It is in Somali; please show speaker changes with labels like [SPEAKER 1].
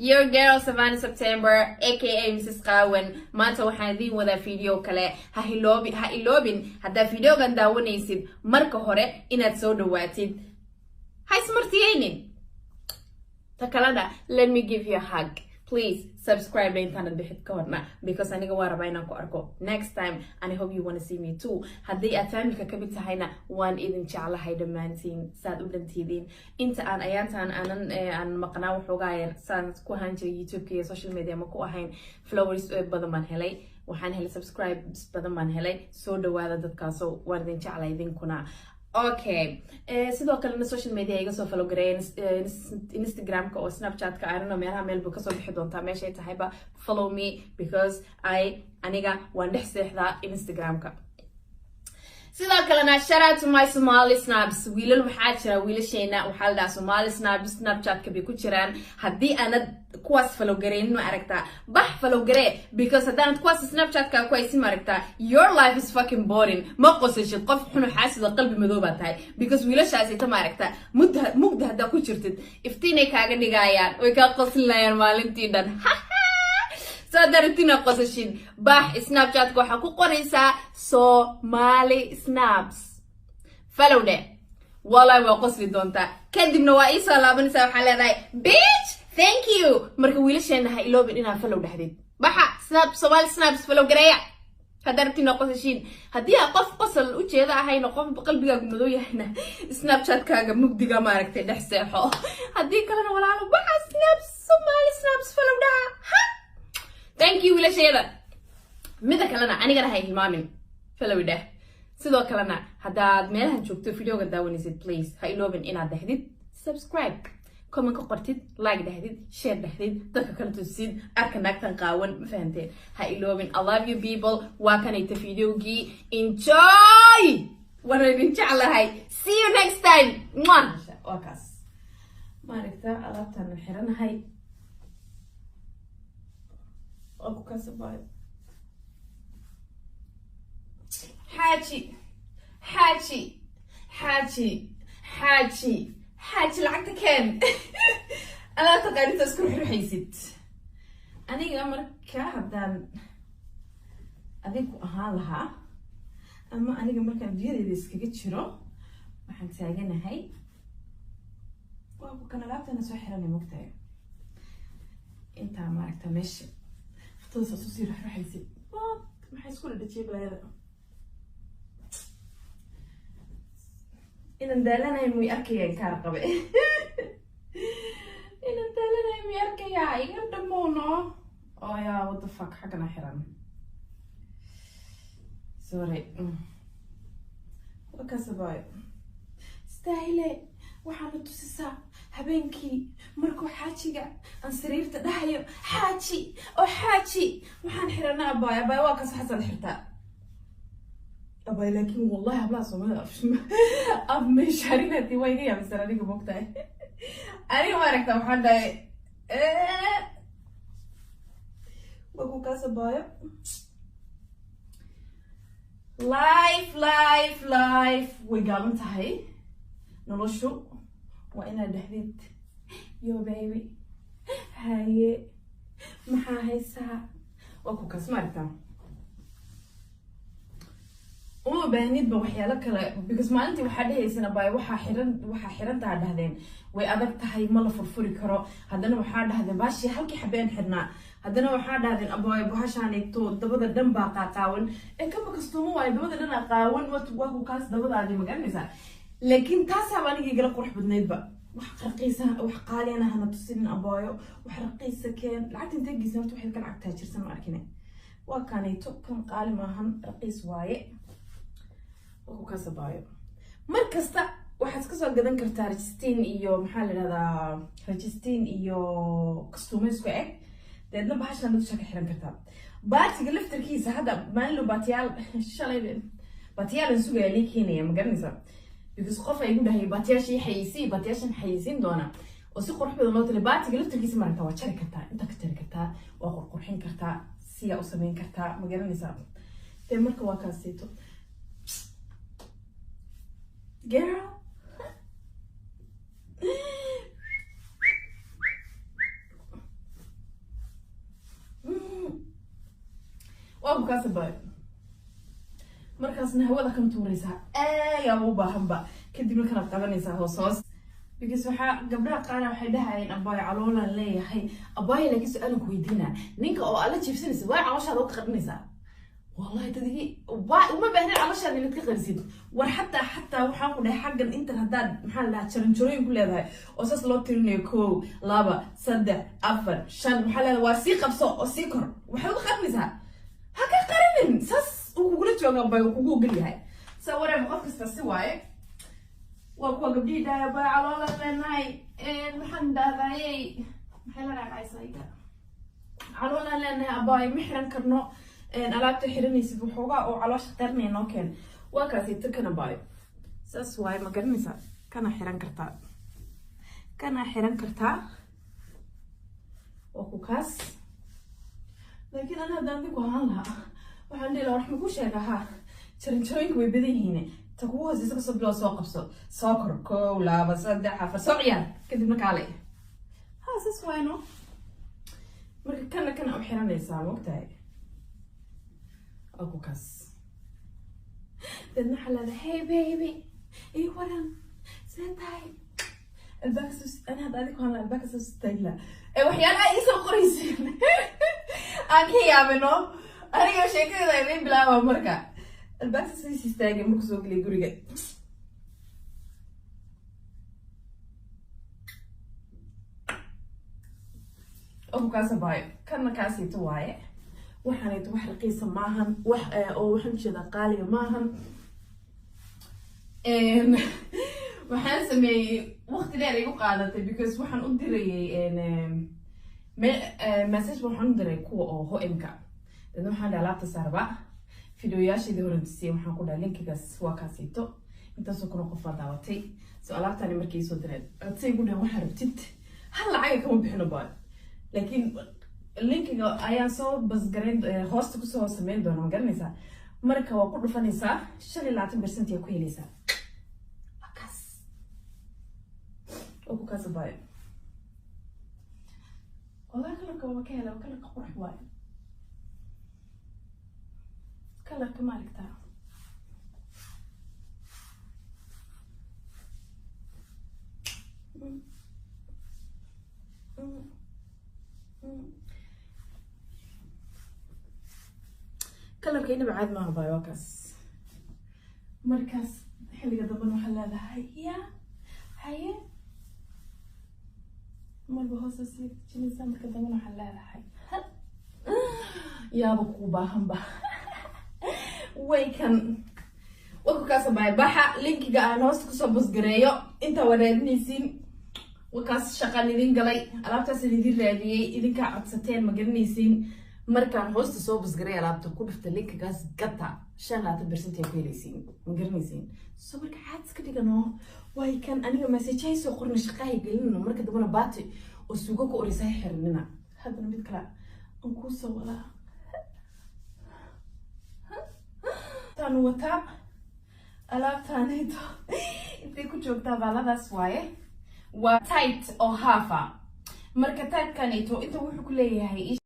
[SPEAKER 1] Your girl Savannah September aka Mrs. Qawan maanta waxaan idin wadaa video kale ha iloobin hadda videogan daawanaysid marka hore inaad soo dhawaatid ha ismartiyeynin takalada let me give you a hug please subscribe intaanad bixid ka horna because aniga waa rabaa inaan ku arko next time and I hope you want to see me too haddii aad familka ka mid tahayna waan idin jeclahay dhammaantiin saad u dhantidiin inta aan ayaantaan aan maqnaa waxoogaa saan ku ahaan jiray youtube-ka iyo social media ma ku ahayn followers badan baan helay waxaan helay subscribes badan baan helay soo dhawaada dadkaasoo waan idin jeclay idinkuna okay sidoo kale social media iga soo follow gareeyay Instagram-ka oo Snapchat-ka aanana meelaha meel buu ka soo bixi doontaa meeshay tahayba follow me because aniga waan dhex seexdaa Instagram-ka sidoo kalena shout out to my Somali snaps wiilal waxaa jira wiilasheena waxaa la dhahaa Somali snaps Snapchat-ka bay ku jiraan haddii aanad kuwaas follow gareynin ma aragtaa bax follow garee because haddaanad kuwaas Snapchat-ka ku haysin ma aragtaa your life is fucking boring ma qosashid qof xun xaasida qalbi madow baa tahay because wiilashaasi ta ma aragtaa mugda haddaa ku jirtid iftiinay kaaga dhigayaan way kaa qoslinayaan maalintii dhan so dartina qosashid bax Snapchat-ka waxaa ku qoraysaa Somali snaps follow de wallahi waa qosli doontaa kadibna waa ii soo laabanaysaa waxaa leedahay bitch thank you marka wiilasheena ha iloobin inaad follow dhahdid baxa Somali snaps follow gareeya hadartina qosashid haddii aad qof qosol u jeeda ahayna qof qalbigaagu madow yahayna Snapchat-kaaga mugdiga ma aragtay dhex seexo haddii kalena walaalo baxa Somali snaps follow dhaha thank you wiilashayda mida kalena anigana ha hilmaamin follow dheh sidoo kalena haddaad meelahan joogto videoga daawanaysid please ha iloobin inaad dhahdid subscribe comment ka qortid like dhahdid share dhahdid dadka kala tusid arka naagtan qaawan ma fahanteen ha iloobin I love you people waa kanayta videogii enjoy waan idin jeclahay see you next time waa kaas maaragta alaabtaan xiranahay أبو كاسباي حاجي لعقتك كان أنا تقالي تذكر حيسيت أنا أمر كهدان أذيك أهالها أما أنا أمر كان فيديو ديسك كتشرو وحن تاجنا هاي وأبو كان لعبت أنا سحرني مكتئب أنت ما أكتمش توصل تصير راح يصير ما حيسكون اللي تجيب له هذا إذا ندلنا يمي أركيا كارقبة إذا ندلنا يمي أركيا يقدمونه يا what the fuck حقنا حرام sorry وكسباي استاهلي waxaan tusisaa habeenkii markuu xaajiga aan sariirta dhahayo xaaji waxaan xiranaa abay waa ka saxsan xirtaa abay laakiin wallahi habla Soomaaliya af meesharinati way iga yaabsan aniga moogtahay aniga ma aragtaa waxaan dhahay wagu ka sabayo life way gaaban tahay noloshu waa inaad dhahdid yo baby haye maxaa haysaa waa ku kasmaartaa uma baahnidba waxyaalo kale because maalintii waxaa dhahaysana bay waxaa xirantaa dhahdeen way adag tahay ma la furfuri karo haddana waxaa dhahdeen baashi halkii xabeen xirnaa haddana waxaa dhahdeen abay bahashaanayto dabada dhan baa qaaqaawan kama kastooma waayo dabada dhan qaawan waa ku kaas dabadaadii magaranaysaa لكن تاسع باني يقرأ قرح بدنيبا وح رقيسة وح قالي أنا هنا تصيرين أبايو وح رقيسة كان لعت انتي جزمت وحيد كان عك تاجر سنة أركنه وكان يتوب كان قال ما هم رقيس واي وكاس أبايو مركز تا وحد كسر قدام كرتا رجستين إيو محل هذا رجستين إيو كستوميس كأك لأنه بحاش لنا تشكل حرام كرتا باتي قلفت الكيسة هذا ما له باتيال شلي باتيال نسوق ليك هنا يا مقرنسة because qof ay gudahay baatiyashan xayisiin doona oo si qurux badan loo tiri baatiga laftirkiisa maranta waa jari kartaa inta ka jari kartaa waa qurxin kartaa siya u sameyn kartaa ma garanaysaa marka waa kaasito girl oo kaas baa markaasna hawada kan tuuraysaa ayaa u baahanba kadibna kala qabanaysaa hoos because waxa gabdhaha qaar waxay dhahayeen abay caloolan leeyahay abay laakiin su'aalan ku weydiina ninka oo alla jiifsanaysa waa calooshaada u qadnaysaa wallahi tadigi waa uma baahna calooshaada inaad ka qarisid war hatta waxaan ku dhahay xaggan inta hadaan maxaa la jaranjarooyin ku leedahay oo saas loo tirinayo 1 2 3 4 5 waxa leedahay waa si qabso oo si kor waxa u qadnaysaa ha ka qarinin saas ugula jooga bay kugu galyahay sawirada qof kasta si waaye waa kuwa gabdhii dhaaya baa caloola leenahay maxaan dhaadayay maxay la raacaysaa caloola leenahay abay mixran karno alaabta xiranaysid waxoogaa oo caloosha qarnay noo keen waa kaasi takana baay saas waaye ma garanaysaa kana xiran kartaa oo ku kaas laakiin ana hadaan ku ahaan lahaa waxaan dhihi lahaa wax ma ku sheegaa ha jaranjarooyinku way badan yihiin ta kugu hooseysa kasoo bilow soo qabso soo kor 1 2 3 4 soo ciyaar kadibna kaale ha saas waaye no marka kana u xiranaysaa waqtiga أكو كاس بدنا حلا هاي بيبي إيه ورم سنتاي الباكسوس أنا هذا ذيك هلا الباكسوس تيلا إيه وحيانا يسوع قريسين أكيد يا منو أنا يوم شيء كذا يبين بلا مركا الباكسوس يستاجي مكسوق لي قريجة أكو كاس باي كنا كاسي تواي waxaan wax raqiis maahan wax oo waxaan jeeda qaaliga maahan waxaan sameeyay waqti dheer igu qaadatay because waxaan u dirayay message waxaan u diray kuwa oo ho'imka dadna waxaan alaabta saarba fiidiyoyaashii horantisay waxaan ku dhahay linkigaas waa kaasito intaas oo qof daawatay soo alaabtani markii soo diray adsay ku dhahay waxa rabtid hal lacag kama bixino baa laakiin linkiga ayaan soo basgareyn hoosta ku soo sameyn doona ma garanaysaa marka waa ku dhufanaysaa 25% ayaa ku helaysaa akaas oo ku kaas baa والله كلك هو كهلا وكلك قرح واي كلك مالك ترى كلك هنا بعد ما باي وكاس مركز حلقة ضمن وحلالة هيا هيا ما البهوسة سيد جني سامر كده من حلالة حي يا بكوبا همبا ويكن وكو كاسا باي باحا لينكي قاعد هوست كسو بس قريو انت ورادني سين وكاس شغال idin galay alaabtaas idin raadiyay idinka codsateen ma garanaysiin markaan hoosta soo bas garay alaabta ku dhifta linkigaas gata 5% ay ku helaysiin ma garanaysiin soo marka aad iska dhigano way kan aniga message ay soo qorna shaqay galino marka dabana baati oo suugo ku orisay xirnina hadana mid kala aan ku soo wada tan wata alaabtaanayto intay ku joogtaa baladaas waaye waa tight oo hafa marka tight kanayto inta wuxuu ku leeyahay